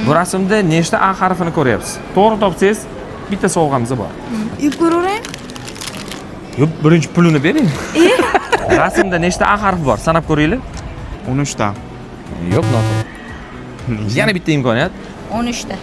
Bu rasmda nechta A harfini ko'ryapsiz? To'g'ri topsangiz, bitta sovg'amiz bor. Yeb ko'ravering. Yo'q, birinchi pulini bering. Rasmda nechta A harfi bor? Sanab ko'ringlar. 13 ta. Yo'q, noto'g'ri. Yana bitta imkoniyat. 13 ta.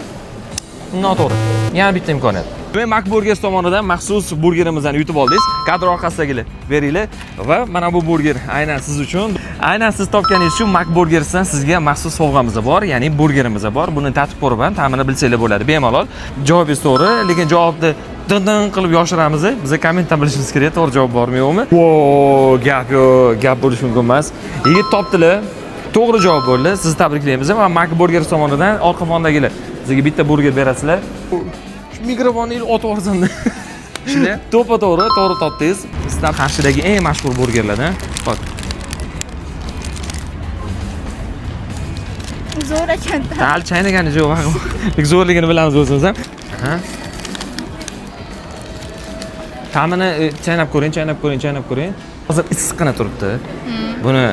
Noto'g'ri. Yana bitta imkoniyat. Men Macburgers tomonidan maxsus burgerimizni yutib oldingiz. Kadr orqasidagilar beringlar va mana bu burger aynan siz uchun. Aynan siz topganingiz uchun Macburgersdan sizga maxsus sovg'amiz bor, ya'ni burgerimiz bor. Buni tatib ko'rib ham ta'mini bilsanglar bo'ladi. Bemalol. Javobingiz to'g'ri, lekin javobni din qilib yoshiramiz. Bizga kommentdan bilishimiz kerak, to'g'ri javob bormi yo'qmi? Gap yo'q, gap bo'lishi mumkin emas. Yigit topdilar. To'g'ri javob bo'ldi. Sizni tabriklaymiz va Macburgers tomonidan orqa fondagilar sizga bitta burger berasizlar. Mikrofonni otib yuborsin. Shunday to'g'ri topdingiz. Sizlar Qarshidagi eng mashhur burgerlardan. Bak. Zo'r ekan. Hali chaynagani yo'q. Zo'rligini bilamiz o'zimiz ham. Ta'mini chaynab ko'ring. Hozir issiqqina turibdi. Buni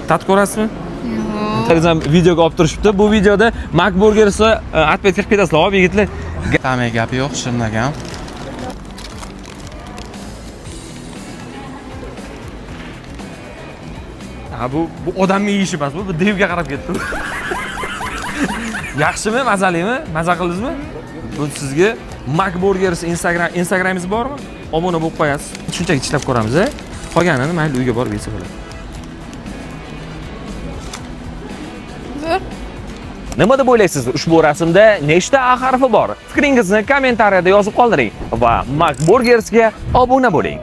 tatib ko'rasizmi? Yo'q. Videoga olib turishibdi. Bu videoda Macburgersni atpet qilib ketasizlar, hop yigitlar. Ta'mi gapi yo'q, shirnagan. Ha bu odamning yeyishi emas, bu devga qarab ketdi. Yaxshimi, mazalimi? Maza qildingizmi? Bu sizga Macburgers Instagramingiz bormi? Obuna bo'lib qo'yasiz. Shunchaki ishlab ko'ramiz, Qolganini mayli uyga borib yesa bo'ladi. Zo'r. Nima deb o'ylaysiz? Ushbu rasmda nechta A harfi bor? Fikringizni kommentariyada yozib qoldiring va Macburgersga obuna bo'ling.